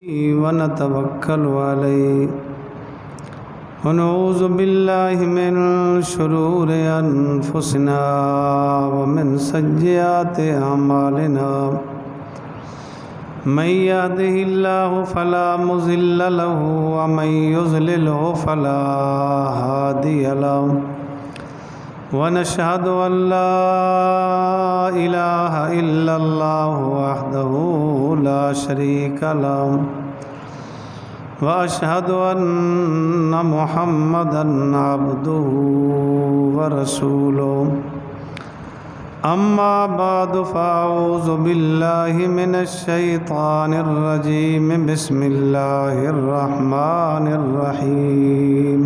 ونتوكل عليه ونعوذ بالله من شرور أنفسنا ومن سيئات أعمالنا من يهده الله فلا مضل له ومن يضلله فلا هادي له ونشهد أن لا إله إلا الله وحده لا شريك له وأشهد أن محمدًا عبده ورسوله أما بعد فأعوذ بالله من الشيطان الرجيم بسم الله الرحمن الرحيم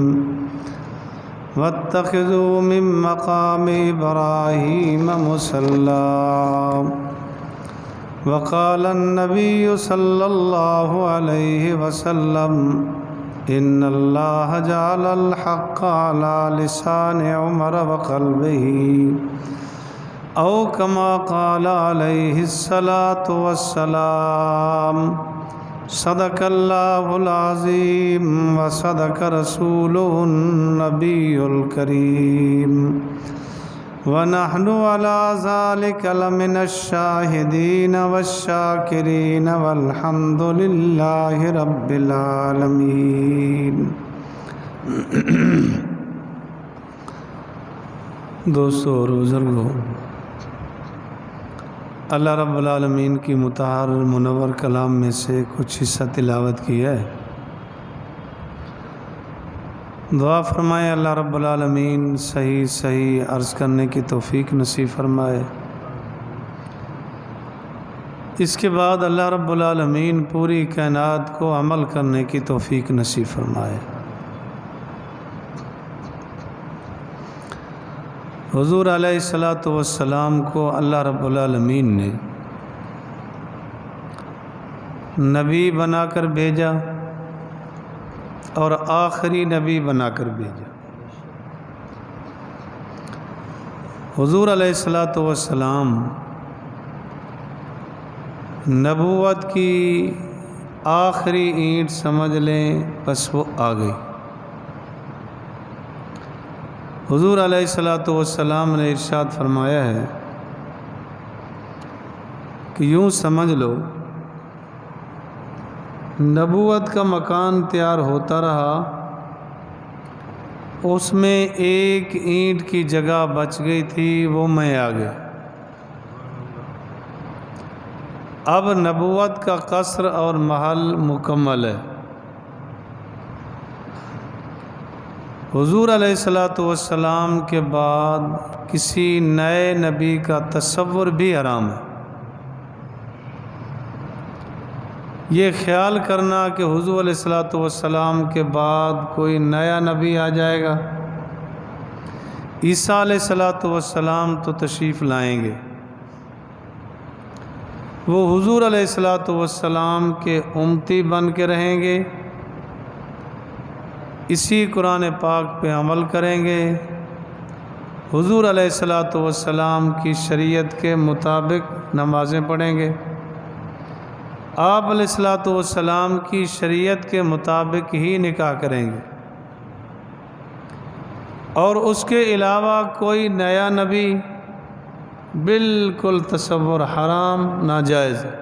واتخذوا من مقام إبراهيم مصلى وقال النبي صلى الله عليه وسلم إن الله جعل الحق على لسان عمر وقلبه أو كما قال عليه الصلاة والسلام صدق الله العظيم وصدق رسوله النبي الكريم ونحن على ذلك لمن الشاهدين والشاكرين والحمد لله رب العالمين۔ دوستو اور بزرگوں، اللہ رب العالمین کی مطہر منور کلام میں سے کچھ حصہ تلاوت کی ہے۔ دعا فرمائے اللہ رب العالمین صحیح عرض کرنے کی توفیق نصیب فرمائے۔ اس کے بعد اللہ رب العالمین پوری کائنات کو عمل کرنے کی توفیق نصیب فرمائے۔ حضور علیہ الصلاۃ والسلام کو اللہ رب العالمین نے نبی بنا کر بھیجا اور آخری نبی بنا کر بھیجا۔ حضور علیہ الصلاۃ والسلام نبوت کی آخری اینٹ سمجھ لیں، بس وہ آ گئی۔ حضور علیہ الصلاۃ والسلام نے ارشاد فرمایا ہے کہ یوں سمجھ لو نبوت کا مکان تیار ہوتا رہا، اس میں ایک اینٹ کی جگہ بچ گئی تھی، وہ میں آ گیا۔ اب نبوت کا قصر اور محل مکمل ہے۔ حضور علیہ الصلاۃ والسلام کے بعد کسی نئے نبی کا تصور بھی حرام ہے۔ یہ خیال کرنا کہ حضور علیہ الصلاۃ والسلام کے بعد کوئی نیا نبی آ جائے گا۔ عیسیٰ علیہ الصلاۃ والسلام تو تشریف لائیں گے، وہ حضور علیہ الصلاۃ والسلام کے امتی بن کے رہیں گے، اسی قرآن پاک پہ عمل کریں گے، حضور علیہ الصلاۃ والسلام کی شریعت کے مطابق نمازیں پڑھیں گے، آپ علیہ الصلاۃ والسلام کی شریعت کے مطابق ہی نکاح کریں گے، اور اس کے علاوہ کوئی نیا نبی بالکل تصور حرام ناجائز ہے۔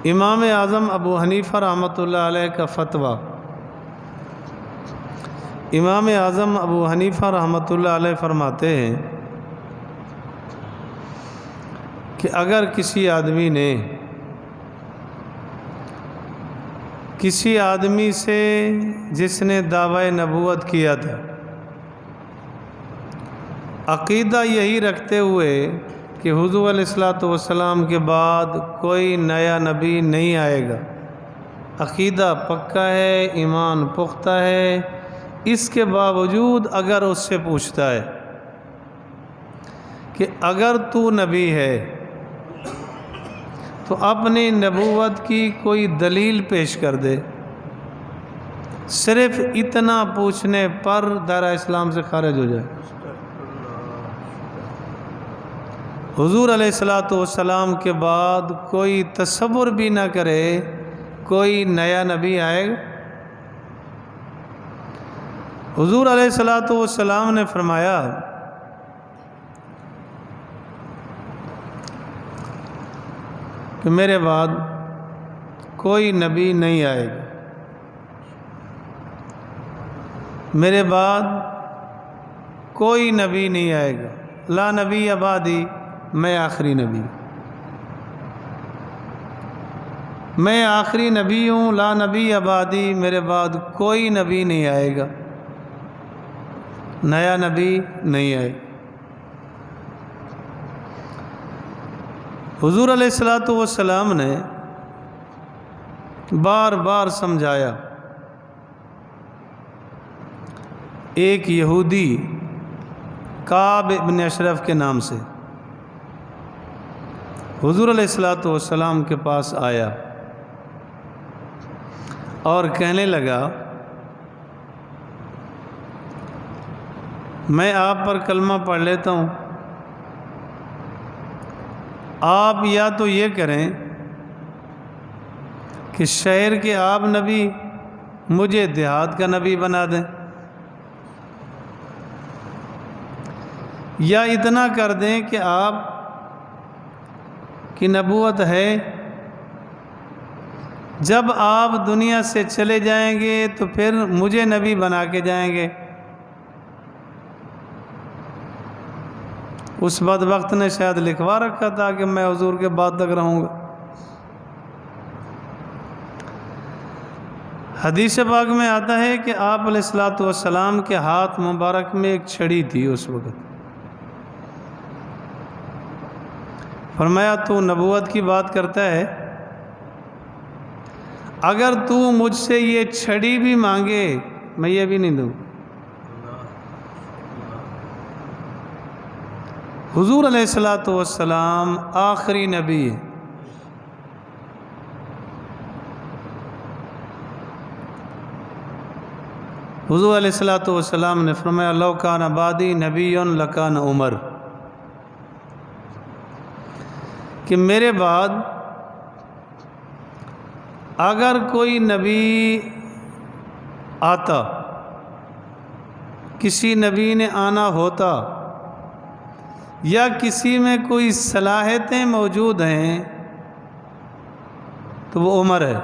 امام اعظم ابو حنیفہ رحمۃ اللہ علیہ کا فتویٰ، امام اعظم ابو حنیفہ رحمۃ اللہ علیہ فرماتے ہیں کہ اگر کسی آدمی سے جس نے دعوی نبوت کیا تھا، عقیدہ یہی رکھتے ہوئے کہ حضور علیہ الصلاۃ والسلام کے بعد کوئی نیا نبی نہیں آئے گا، عقیدہ پکا ہے، ایمان پختہ ہے، اس کے باوجود اگر اس سے پوچھتا ہے کہ اگر تو نبی ہے تو اپنی نبوت کی کوئی دلیل پیش کر دے، صرف اتنا پوچھنے پر دائرہ اسلام سے خارج ہو جائے۔ حضور علیہ الصلوۃ والسلام کے بعد کوئی تصور بھی نہ کرے کوئی نیا نبی آئے گا۔ حضور علیہ الصلوۃ والسلام نے فرمایا کہ میرے بعد کوئی نبی نہیں آئے گا، میرے بعد کوئی نبی نہیں آئے گا، لا نبی بعدی، میں آخری نبی، میں آخری نبی ہوں، لا نبی بعدی، میرے بعد کوئی نبی نہیں آئے گا، نیا نبی نہیں آئے گا۔ حضور علیہ الصلوۃ والسلام نے بار بار سمجھایا۔ ایک یہودی کعب ابن اشرف کے نام سے حضور علیہ الصلوۃ والسلام کے پاس آیا اور کہنے لگا میں آپ پر کلمہ پڑھ لیتا ہوں، آپ یا تو یہ کریں کہ شہر کے آپ نبی مجھے دیہات کا نبی بنا دیں، یا اتنا کر دیں کہ آپ کی نبوت ہے، جب آپ دنیا سے چلے جائیں گے تو پھر مجھے نبی بنا کے جائیں گے۔ اس بدبخت نے شاید لکھوا رکھا تھا کہ میں حضور کے بعد تک رہوں گا۔ حدیث پاک میں آتا ہے کہ آپ علیہ الصلوۃ والسلام کے ہاتھ مبارک میں ایک چھڑی تھی اس وقت۔ فرمایا تو نبوت کی بات کرتا ہے، اگر تو مجھ سے یہ چھڑی بھی مانگے میں یہ بھی نہیں دوں۔ حضور علیہ الصلوۃ والسلام آخری نبی ہے۔ حضور علیہ الصلوۃ والسلام نے فرمایا لو کان بعدی نبی لکان عمر، کہ میرے بعد اگر کوئی نبی آتا، کسی نبی نے آنا ہوتا، یا کسی میں کوئی صلاحیتیں موجود ہیں تو وہ عمر ہے،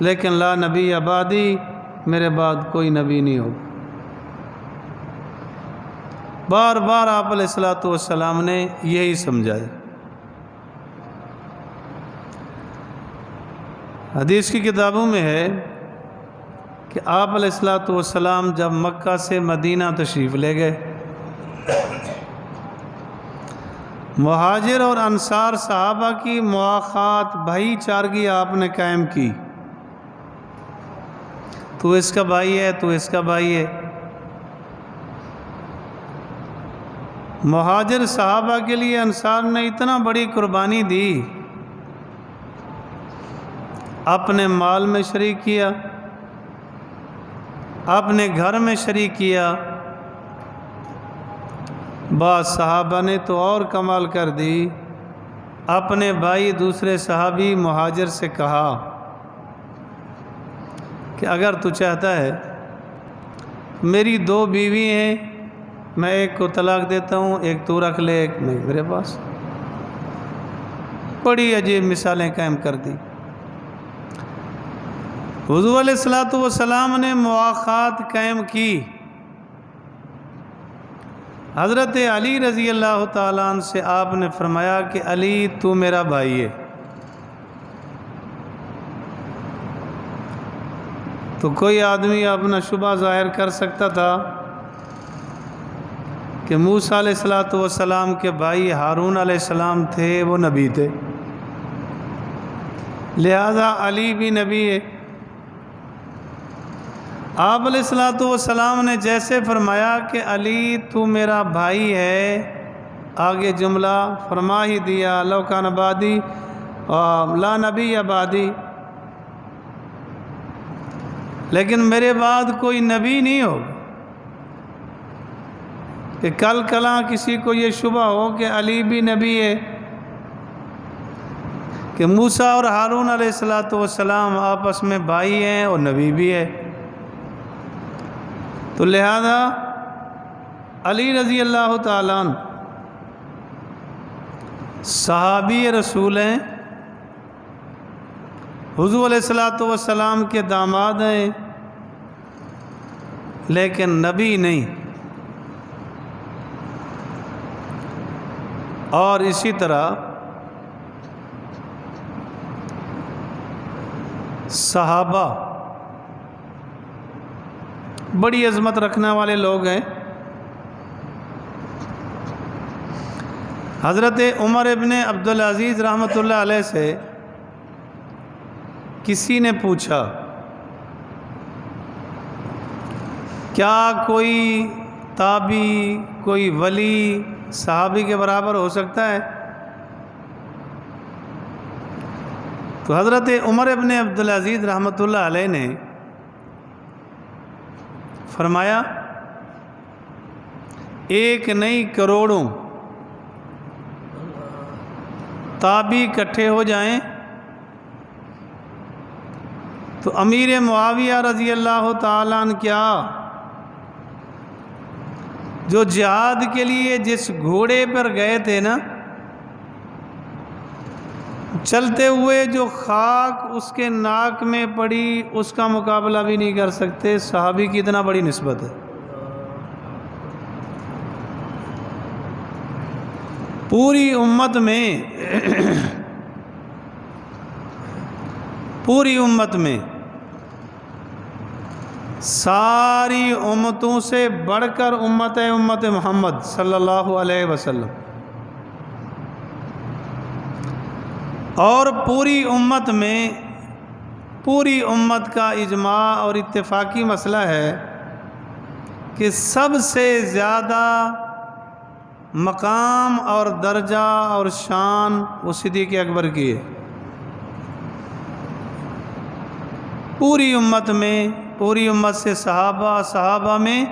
لیکن لا نبی بعدی، میرے بعد کوئی نبی نہیں ہوگا۔ بار بار آپ علیہ الصلوۃ والسلام نے یہی سمجھایا۔ حدیث کی کتابوں میں ہے کہ آپ علیہ الصلوۃ والسلام جب مکہ سے مدینہ تشریف لے گئے، مہاجر اور انصار صحابہ کی مواخات بھائی چارگی آپ نے قائم کی، تو اس کا بھائی ہے، تو اس کا بھائی ہے۔ مہاجر صحابہ کے لیے انصار نے اتنا بڑی قربانی دی، اپنے مال میں شریک کیا، اپنے گھر میں شریک کیا۔ بعض صحابہ نے تو اور کمال کر دی، اپنے بھائی دوسرے صحابی مہاجر سے کہا کہ اگر تو چاہتا ہے، میری 2 بیوی ہیں، میں ایک کو طلاق دیتا ہوں، ایک تو رکھ لے، ایک میں میرے پاس۔ بڑی عجیب مثالیں قائم کر دی۔ حضور علیہ الصلوۃ والسلام نے مواخات قائم کی۔ حضرت علی رضی اللہ تعالیٰ عنہ سے آپ نے فرمایا کہ علی تو میرا بھائی ہے، تو کوئی آدمی اپنا شبہ ظاہر کر سکتا تھا کہ موسیٰ علیہ الصلوۃ والسلام کے بھائی ہارون علیہ السلام تھے، وہ نبی تھے، لہذا علی بھی نبی ہے۔ آپ علیہ الصلوۃ والسلام نے جیسے فرمایا کہ علی تو میرا بھائی ہے، آگے جملہ فرما ہی دیا لو کان بعدی لا نبی بعدی، لیکن میرے بعد کوئی نبی نہیں ہوگا۔ کہ کل کلاں کسی کو یہ شبہ ہو کہ علی بھی نبی ہے، کہ موسیٰ اور ہارون علیہ السلام آپس میں بھائی ہیں اور نبی بھی ہے، تو لہذا علی رضی اللہ تعالیٰ عنہ صحابی رسول ہیں، حضور علیہ السلام کے داماد ہیں، لیکن نبی نہیں۔ اور اسی طرح صحابہ بڑی عظمت رکھنے والے لوگ ہیں۔ حضرت عمر ابن عبدالعزیز رحمۃ اللہ علیہ سے کسی نے پوچھا کیا کوئی تابعی، کوئی ولی صحابی کے برابر ہو سکتا ہے؟ تو حضرت عمر ابن عبدالعزیز رحمۃ اللہ علیہ نے فرمایا ایک نہیں کروڑوں تابعی اکٹھے ہو جائیں تو امیر معاویہ رضی اللہ تعالیٰ عنہ کیا، جو جہاد کے لیے جس گھوڑے پر گئے تھے نا، چلتے ہوئے جو خاک اس کے ناک میں پڑی اس کا مقابلہ بھی نہیں کر سکتے۔ صحابی کی اتنا بڑی نسبت ہے۔ پوری امت میں ساری امتوں سے بڑھ کر امت محمد صلی اللہ علیہ وسلم، اور پوری امت کا اجماع اور اتفاقی مسئلہ ہے کہ سب سے زیادہ مقام اور درجہ اور شان وہ صدیق اکبر کی ہے۔ پوری امت سے صحابہ میں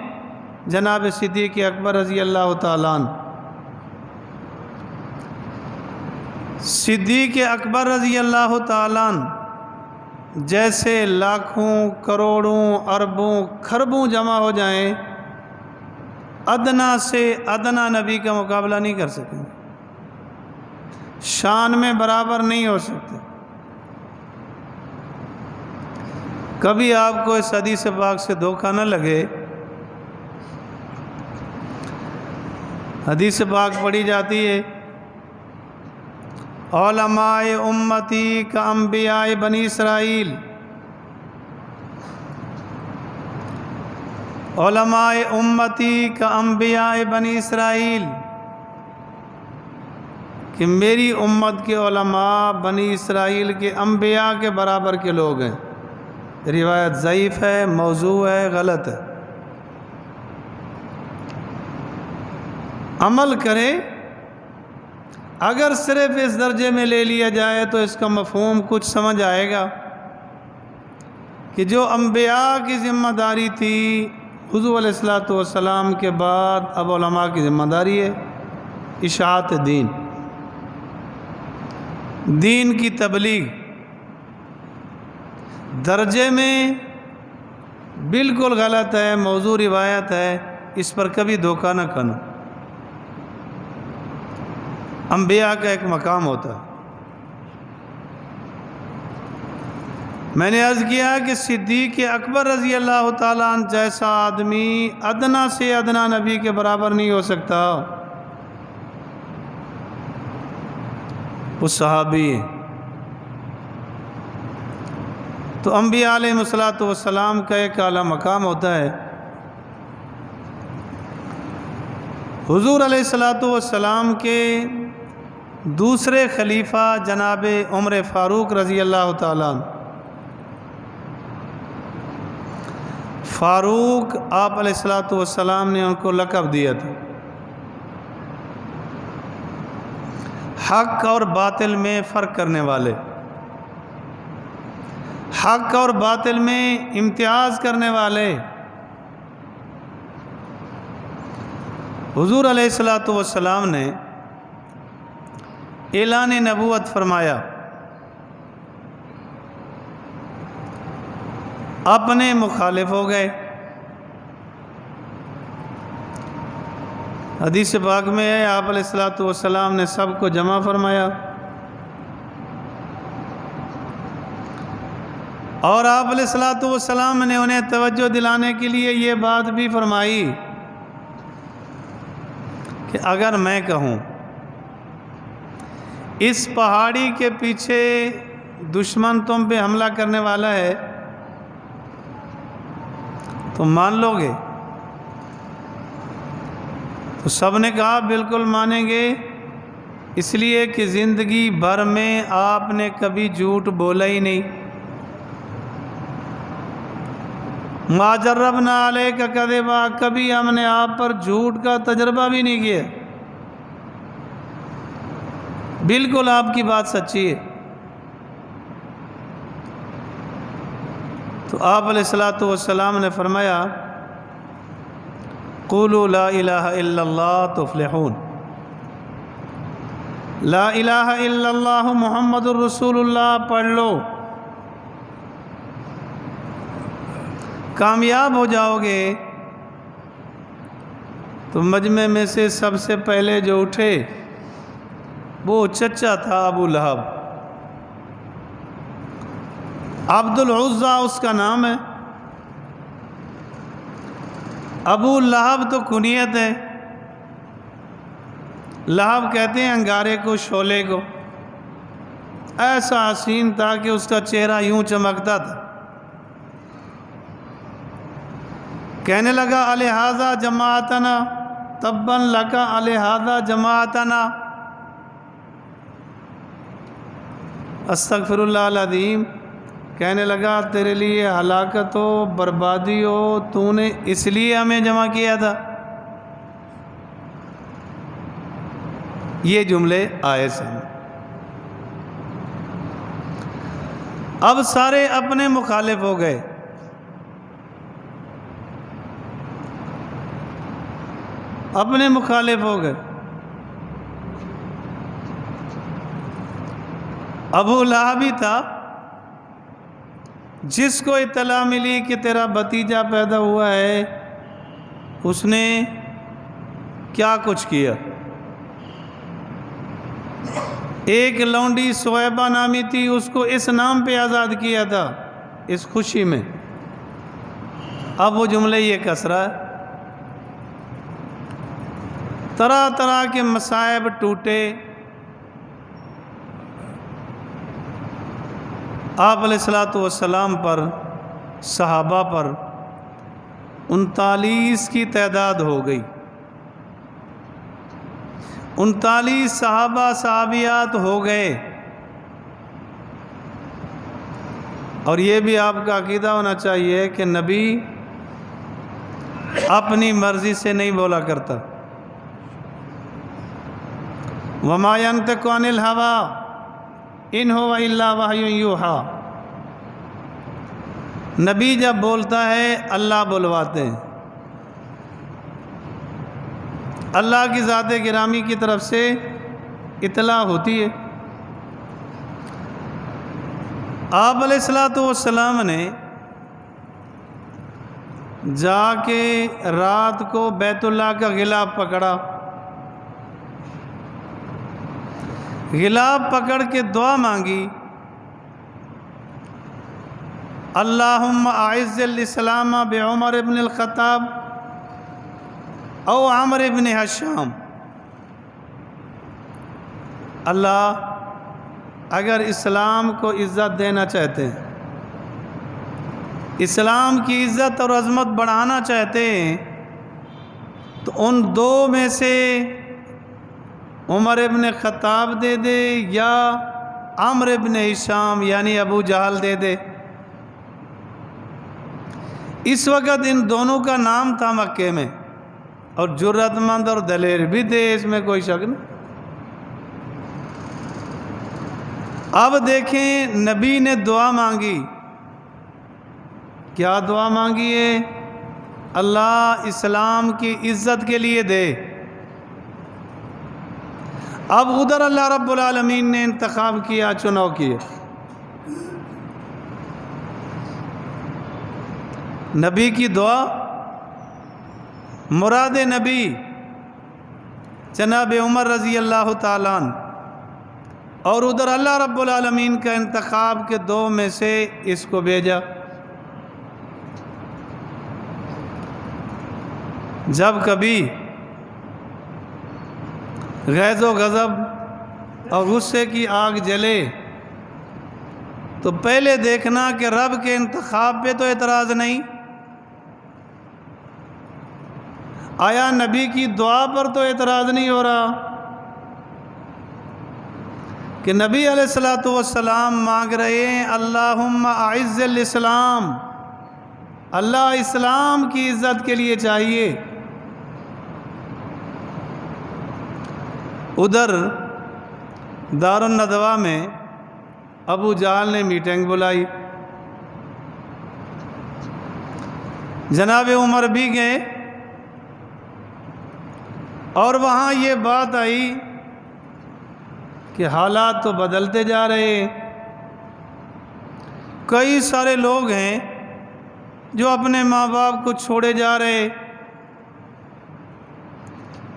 جناب صدیق اکبر رضی اللہ تعالیٰ عنہ، صدیق اکبر رضی اللہ تعالیٰ عنہ جیسے لاکھوں کروڑوں اربوں خربوں جمع ہو جائیں، ادنا سے ادنا نبی کا مقابلہ نہیں کر سکیں، شان میں برابر نہیں ہو سکتے۔ کبھی آپ کو اس حدیث پاک سے دھوکہ نہ لگے، حدیث پاک پڑھی جاتی ہے علماء امتی کا انبیاء بنی اسرائیل، علماء امتی کا انبیاء بنی اسرائیل، کہ میری امت کے علماء بنی اسرائیل کے انبیاء کے برابر کے لوگ ہیں۔ روایت ضعیف ہے، موضوع ہے، غلط ہے۔ عمل کرے، اگر صرف اس درجے میں لے لیا جائے تو اس کا مفہوم کچھ سمجھ آئے گا کہ جو انبیاء کی ذمہ داری تھی حضور علیہ السلام کے بعد اب علماء کی ذمہ داری ہے اشاعت دین کی تبلیغ۔ درجے میں بالکل غلط ہے، موضوع روایت ہے، اس پر کبھی دھوکہ نہ کرنا۔ انبیاء کا ایک مقام ہوتا ہے۔ میں نے عرض کیا کہ صدیق اکبر رضی اللہ تعالیٰ عنہ جیسا آدمی ادنا سے ادنا نبی کے برابر نہیں ہو سکتا، وہ صحابی ہے۔ تو انبیاء علیہ السلام کا ایک اعلیٰ مقام ہوتا ہے۔ حضور علیہ السلام کے دوسرے خلیفہ جناب عمر فاروق رضی اللہ تعالیٰ عنہ، فاروق آپ علیہ السلام نے ان کو لقب دیا تھا، حق اور باطل میں فرق کرنے والے، حق اور باطل میں امتیاز کرنے والے، حضور علیہ الصلوۃ والسلام نے اعلان نبوت فرمایا، اپنے مخالف ہو گئے۔ حدیث پاک میں ہے آپ علیہ الصلوۃ والسلام نے سب کو جمع فرمایا، اور آپ علیہ الصلوۃ والسلام نے انہیں توجہ دلانے کے لیے یہ بات بھی فرمائی کہ اگر میں کہوں اس پہاڑی کے پیچھے دشمن تم پہ حملہ کرنے والا ہے تو مان لو گے؟ تو سب نے کہا بالکل مانیں گے، اس لیے کہ زندگی بھر میں آپ نے کبھی جھوٹ بولا ہی نہیں۔ ما جربنا علیک کذبا، کبھی ہم نے آپ پر جھوٹ کا تجربہ بھی نہیں کیا، بالکل آپ کی بات سچی ہے۔ تو آپ علیہ الصلوۃ والسلام نے فرمایا قولوا لا الہ الا اللہ تفلحون، لا الہ الا اللہ محمد الرسول اللہ پڑھ لو، کامیاب ہو جاؤ گے۔ تو مجمع میں سے سب سے پہلے جو اٹھے وہ چچا تھا ابو لہب، عبد العزیٰ اس کا نام ہے۔ ابو لہب تو کنیت ہے، لہب کہتے ہیں انگارے کو، شعلے کو۔ ایسا حسین تھا کہ اس کا چہرہ یوں چمکتا تھا۔ کہنے لگا الہذا جماعتنا، تبا لکا الہذا جماعتنا، استغفر اللہ العظیم۔ کہنے لگا تیرے لیے ہلاکت ہو، بربادی ہو، تو نے اس لیے ہمیں جمع کیا تھا۔ یہ جملے آئے سے اب سارے اپنے مخالف ہو گئے۔ اپنے مخالف ہو گئے۔ ابو لہب ہی تھا جس کو اطلاع ملی کہ تیرا بھتیجا پیدا ہوا ہے، اس نے کیا کچھ کیا۔ ایک لونڈی سویبہ نامی تھی، اس کو اس نام پہ آزاد کیا تھا اس خوشی میں۔ اب وہ جملے یہ کس رہا ہے۔ طرح طرح کے مصائب ٹوٹے۔ آپ علیہ الصلوۃ والسلام پر، صحابہ پر 39 کی تعداد ہو گئی۔ 39 صحابہ صحابیات ہو گئے۔ اور یہ بھی آپ کا عقیدہ ہونا چاہیے کہ نبی اپنی مرضی سے نہیں بولا کرتا۔ وما ينطق عن الهوى ان هو الا وحی یوحی، نبی جب بولتا ہے اللہ بلواتے ہیں، اللہ کی ذات گرامی کی طرف سے اطلاع ہوتی ہے۔ آپ علیہ الصلوۃ والسلام نے جا کے رات کو بیت اللہ کا غلاف پکڑا، غلاف پکڑ کے دعا مانگی، اللہم اعز الاسلام بعمر ابن الخطاب او عمر ابن حشام۔ اللہ اگر اسلام کو عزت دینا چاہتے ہیں، اسلام کی عزت اور عظمت بڑھانا چاہتے ہیں، تو ان دو میں سے عمر ابن خطاب دے دے یا عمر ابن حشام یعنی ابو جہل دے دے۔ اس وقت ان دونوں کا نام تھا مکے میں، اور جرت مند اور دلیر بھی تھے، اس میں کوئی شک نہیں۔ اب دیکھیں نبی نے دعا مانگی، کیا دعا مانگی ہے؟ اللہ اسلام کی عزت کے لیے دے، اب ادھر اللہ رب العالمین نے انتخاب کیا، چناؤ کیا، نبی کی دعا، مراد نبی جناب عمر رضی اللہ تعالیٰ عنہ، اور ادھر اللہ رب العالمین کا انتخاب کے دو میں سے اس کو بھیجا۔ جب کبھی غیظ و غضب اور غصے کی آگ جلے تو پہلے دیکھنا کہ رب کے انتخاب پہ تو اعتراض نہیں، آیا نبی کی دعا پر تو اعتراض نہیں ہو رہا کہ نبی علیہ السلام مانگ رہے ہیں اللہم اعز الاسلام، اللہ اسلام کی عزت کے لیے چاہیے۔ ادھر دار الندوہ میں ابو جہل نے میٹنگ بلائی، جناب عمر بھی گئے اور وہاں یہ بات آئی کہ حالات تو بدلتے جا رہے ہیں، کئی سارے لوگ ہیں جو اپنے ماں باپ کو چھوڑے جا رہے،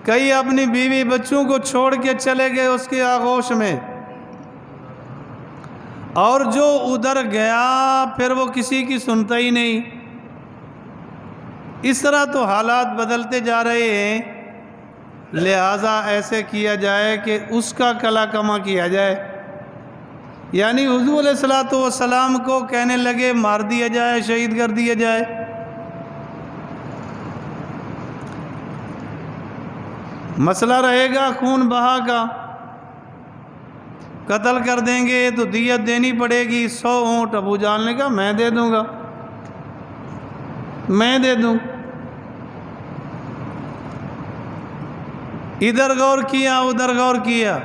کئی اپنی بیوی بچوں کو چھوڑ کے چلے گئے اس کے آغوش میں، اور جو ادھر گیا پھر وہ کسی کی سنتا ہی نہیں۔ اس طرح تو حالات بدلتے جا رہے ہیں، لہٰذا ایسے کیا جائے کہ اس کا کلا کما کیا جائے، یعنی حضور علیہ السلام کو کہنے لگے مار دیا جائے، شہید کر دیا جائے۔ مسئلہ رہے گا خون بہا کا، قتل کر دیں گے تو دیت دینی پڑے گی 100 اونٹ۔ ابو جہل نے کہا میں دے دوں گا، میں دے دوں۔ ادھر غور کیا ادھر غور کیا،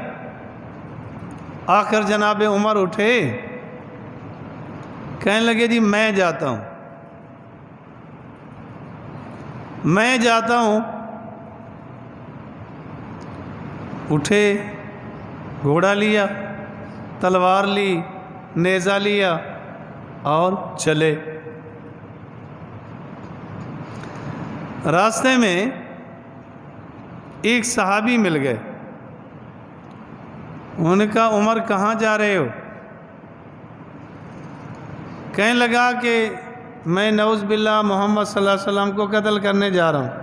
آخر جناب عمر اٹھے، کہنے لگے جی میں جاتا ہوں، میں جاتا ہوں۔ اٹھے، گھوڑا لیا، تلوار لی، نیزہ لیا اور چلے۔ راستے میں ایک صحابی مل گئے، انہوں نے کہا عمر کہاں جا رہے ہو؟ کہنے لگا کہ میں نعوذ باللہ محمد صلی اللہ علیہ وسلم کو قتل کرنے جا رہا ہوں۔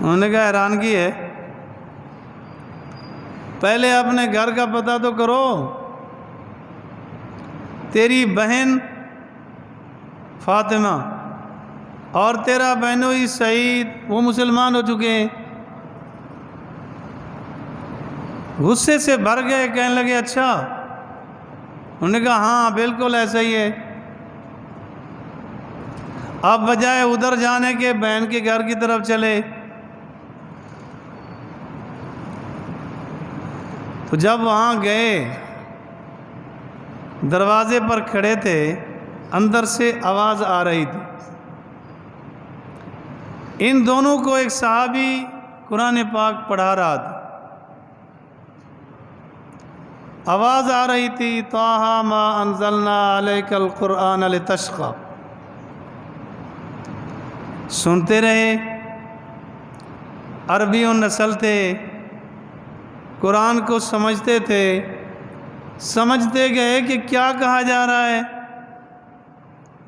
انہوں نے کہا حیرانگی ہے، پہلے اپنے گھر کا پتہ تو کرو، تیری بہن فاطمہ اور تیرا بہنوئی سعید وہ مسلمان ہو چکے ہیں۔ غصے سے بھر گئے، کہنے لگے اچھا؟ انہوں نے کہا ہاں بالکل ایسا ہی ہے۔ اب بجائے ادھر جانے کے بہن کے گھر کی طرف چلے، تو جب وہاں گئے دروازے پر کھڑے تھے، اندر سے آواز آ رہی تھی، ان دونوں کو ایک صحابی قرآن پاک پڑھا رہا تھا، آواز آ رہی تھی طٰہٰ ما انزلنا علیک القرآن لتشقیٰ۔ سنتے رہے، عربی نسل تھے، قرآن کو سمجھتے تھے، سمجھتے گئے کہ کیا کہا جا رہا ہے۔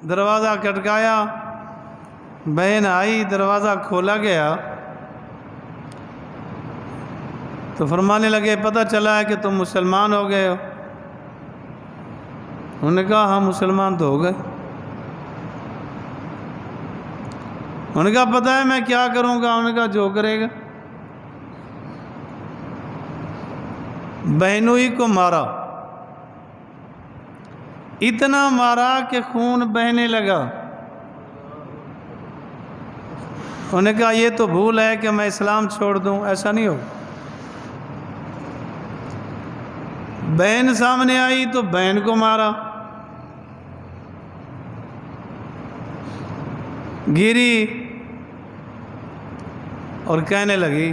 دروازہ کھٹکایا، بہن آئی، دروازہ کھولا گیا تو فرمانے لگے پتہ چلا ہے کہ تم مسلمان ہو گئے ہو۔ انہوں نے کہا ہاں مسلمان تو ہو گئے۔ انہوں نے کہا پتہ ہے میں کیا کروں گا؟ انہوں نے کہا جو کرے گا۔ بہنوئی کو مارا، اتنا مارا کہ خون بہنے لگا۔ انہوں نے کہا یہ تو بھول ہے کہ میں اسلام چھوڑ دوں، ایسا نہیں ہو۔ بہن سامنے آئی تو بہن کو مارا، گری اور کہنے لگی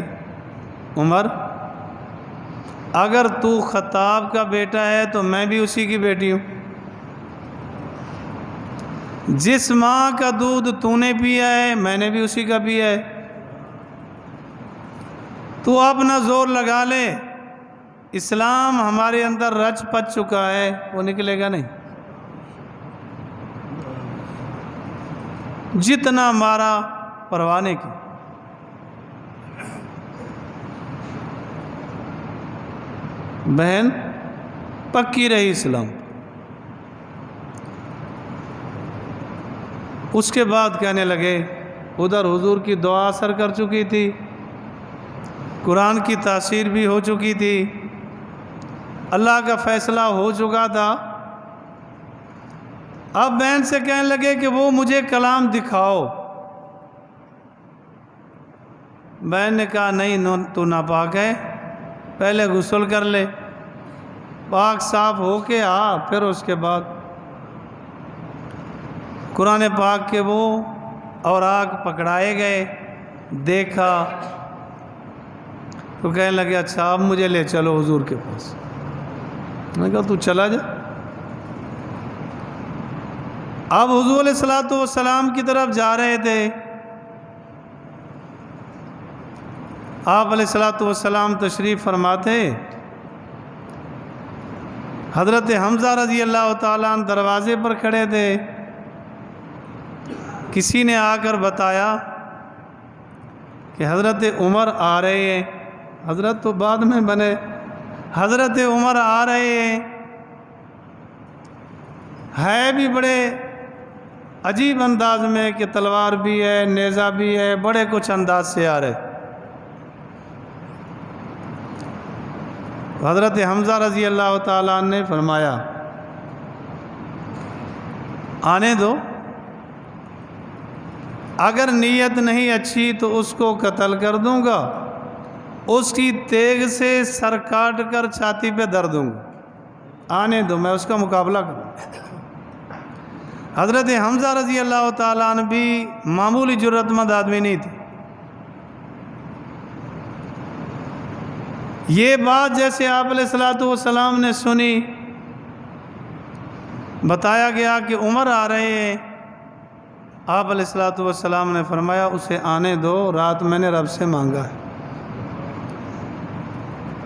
عمر اگر تو خطاب کا بیٹا ہے تو میں بھی اسی کی بیٹی ہوں، جس ماں کا دودھ تو نے پیا ہے میں نے بھی اسی کا پیا ہے، تو اپنا زور لگا لے، اسلام ہمارے اندر رچ پچ چکا ہے، وہ نکلے گا نہیں، جتنا مارا پروانے کی۔ بہن پکی رہی اسلام۔ اس کے بعد کہنے لگے ادھر حضور کی دعا اثر کر چکی تھی، قرآن کی تاثیر بھی ہو چکی تھی، اللہ کا فیصلہ ہو چکا تھا۔ اب بہن سے کہنے لگے کہ وہ مجھے کلام دکھاؤ۔ بہن نے کہا نہیں تو ناپاک ہے، پہلے غسل کر لے، پاک صاف ہو کے آ، پھر اس کے بعد قرآن پاک کے وہ اوراق پکڑائے گئے، دیکھا تو کہنے لگے اچھا اب مجھے لے چلو حضور کے پاس۔ میں نے کہا تو چلا جا۔ اب حضور علیہ السلام کی طرف جا رہے تھے، آپ علیہ السلام تشریف فرماتے، حضرت حمزہ رضی اللہ تعالیٰ عنہ دروازے پر کھڑے تھے، کسی نے آ کر بتایا کہ حضرت عمر آ رہے ہیں، حضرت تو بعد میں بنے، حضرت عمر آ رہے ہیں بھی بڑے عجیب انداز میں کہ تلوار بھی ہے، نیزہ بھی ہے، بڑے کچھ انداز سے آ رہے۔ حضرت حمزہ رضی اللہ تعالیٰ عنہ نے فرمایا آنے دو، اگر نیت نہیں اچھی تو اس کو قتل کر دوں گا، اس کی تیغ سے سر کاٹ کر چھاتی پہ دھر دوں گا، آنے دو میں اس کا مقابلہ کروں۔ حضرت حمزہ رضی اللہ تعالیٰ عنہ بھی معمولی جرت مند آدمی نہیں تھے۔ یہ بات جیسے آپ علیہ السلام نے سنی، بتایا گیا کہ عمر آ رہے ہیں، آپ علیہ السلام نے فرمایا اسے آنے دو، رات میں نے رب سے مانگا ہے۔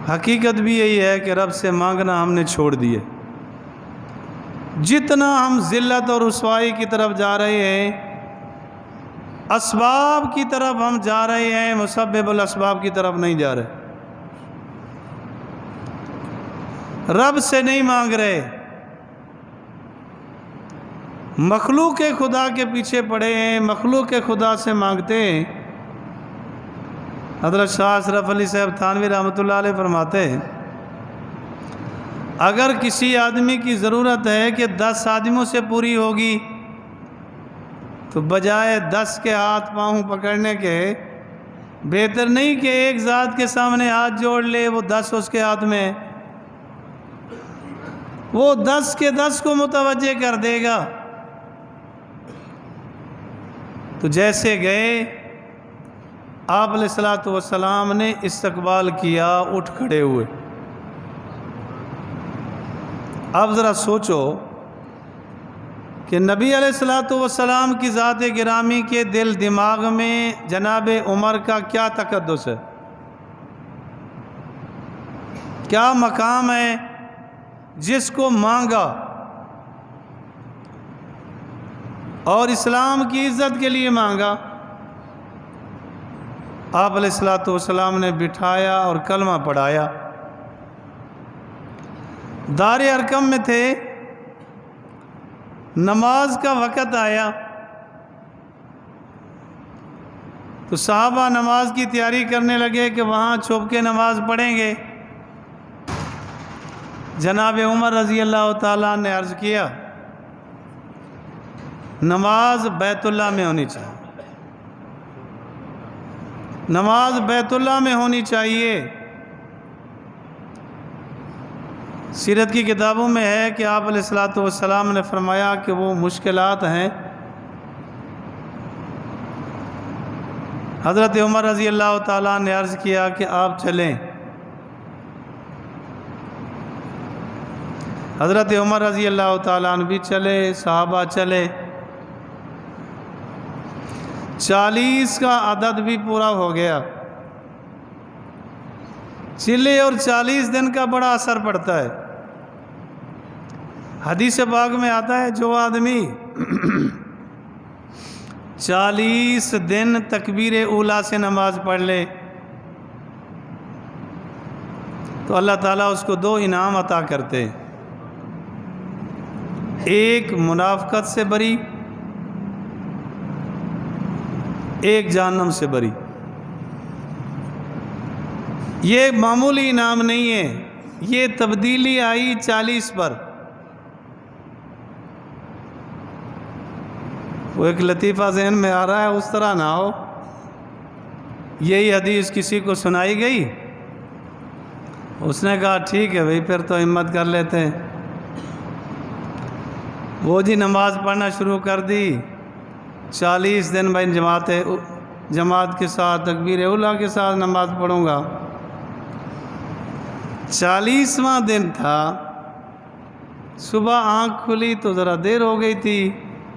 حقیقت بھی یہی ہے کہ رب سے مانگنا ہم نے چھوڑ دیے۔ جتنا ہم ذلت اور رسوائی کی طرف جا رہے ہیں، اسباب کی طرف ہم جا رہے ہیں، مسبب الاسباب کی طرف نہیں جا رہے، رب سے نہیں مانگ رہے، مخلوق خدا کے پیچھے پڑے ہیں، مخلوق خدا سے مانگتے ہیں۔ حضرت شاہ اشرف علی صاحب تھانوی رحمۃ اللہ علیہ فرماتے ہیں اگر کسی آدمی کی ضرورت ہے کہ 10 آدمیوں سے پوری ہوگی تو بجائے 10 کے ہاتھ پاؤں پکڑنے کے بہتر نہیں کہ ایک ذات کے سامنے ہاتھ جوڑ لے، وہ 10 اس کے ہاتھ میں، وہ 10 کے 10 کو متوجہ کر دے گا۔ تو جیسے گئے آپ علیہ السلام نے استقبال کیا، اٹھ کھڑے ہوئے۔ اب ذرا سوچو کہ نبی علیہ السلام کی ذات گرامی کے دل دماغ میں جناب عمر کا کیا تقدس ہے، کیا مقام ہے، جس کو مانگا اور اسلام کی عزت کے لیے مانگا۔ آپ علیہ السلام نے بٹھایا اور کلمہ پڑھایا۔ دار ارقم میں تھے، نماز کا وقت آیا تو صحابہ نماز کی تیاری کرنے لگے کہ وہاں چھپ کے نماز پڑھیں گے۔ جناب عمر رضی اللہ تعالیٰ نے عرض کیا نماز بیت اللہ میں ہونی چاہیے، نماز بیت اللہ میں ہونی چاہیے۔ سیرت کی کتابوں میں ہے کہ آپ علیہ السلام نے فرمایا کہ وہ مشکلات ہیں، حضرت عمر رضی اللہ تعالیٰ نے عرض کیا کہ آپ چلیں. حضرت عمر رضی اللہ تعالیٰ عنہ بھی چلے، صحابہ چلے. 40 کا عدد بھی پورا ہو گیا. چلے اور 40 دن کا بڑا اثر پڑتا ہے. حدیث پاک میں آتا ہے جو آدمی 40 دن تکبیر اولیٰ سے نماز پڑھ لے تو اللہ تعالیٰ اس کو 2 انعام عطا کرتے. ایک منافقت سے بری، ایک جہنم سے بری. یہ معمولی انعام نہیں ہے، یہ تبدیلی آئی 40 پر. وہ ایک لطیفہ ذہن میں آ رہا ہے، اس طرح نہ ہو. یہی حدیث کسی کو سنائی گئی، اس نے کہا ٹھیک ہے بھائی پھر تو ہمت کر لیتے ہیں. وہ جی نماز پڑھنا شروع کر دی. 40 دن میں جماعت کے ساتھ تکبیر اولیٰ کے ساتھ نماز پڑھوں گا. 40واں دن تھا، صبح آنکھ کھلی تو ذرا دیر ہو گئی تھی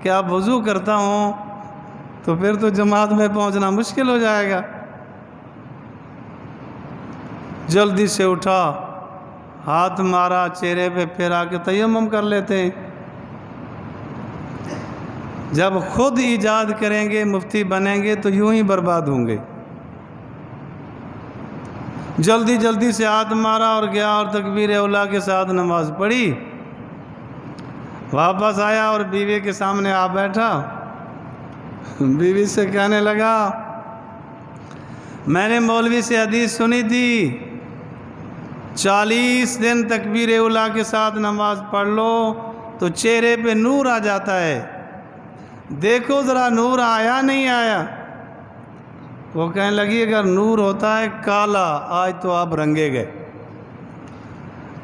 کہ اب وضو کرتا ہوں تو پھر تو جماعت میں پہنچنا مشکل ہو جائے گا. جلدی سے اٹھا، ہاتھ مارا چہرے پہ، پھر آ کے تیمم کر لیتے ہیں. جب خود ایجاد کریں گے، مفتی بنیں گے تو یوں ہی برباد ہوں گے. جلدی جلدی سے ہاتھ مارا اور گیا اور تکبیر اولیٰ کے ساتھ نماز پڑھی. واپس آیا اور بیوی کے سامنے آ بیٹھا. بیوی سے کہنے لگا میں نے مولوی سے حدیث سنی تھی 40 دن تکبیر اولیٰ کے ساتھ نماز پڑھ لو تو چہرے پہ نور آ جاتا ہے. دیکھو ذرا نور آیا نہیں آیا. وہ کہنے لگی اگر نور ہوتا ہے کالا آج تو آپ رنگے گئے،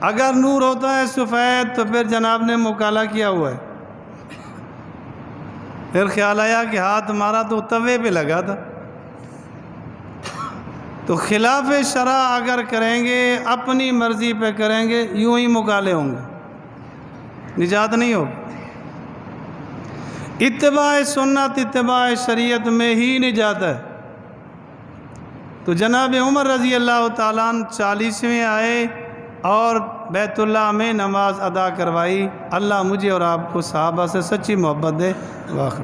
اگر نور ہوتا ہے سفید تو پھر جناب نے مکالا کیا ہوا ہے. پھر خیال آیا کہ ہاتھ مارا تو توے پہ لگا تھا. تو خلاف شرع اگر کریں گے، اپنی مرضی پہ کریں گے، یوں ہی مکالے ہوں گے، نجات نہیں ہوگی. اتباع سنت، اتباع شریعت میں ہی نجات ہے. تو جناب عمر رضی اللہ تعالیٰ عنہ 40ویں آئے اور بیت اللہ میں نماز ادا کروائی. اللہ مجھے اور آپ کو صحابہ سے سچی محبت دے. واخر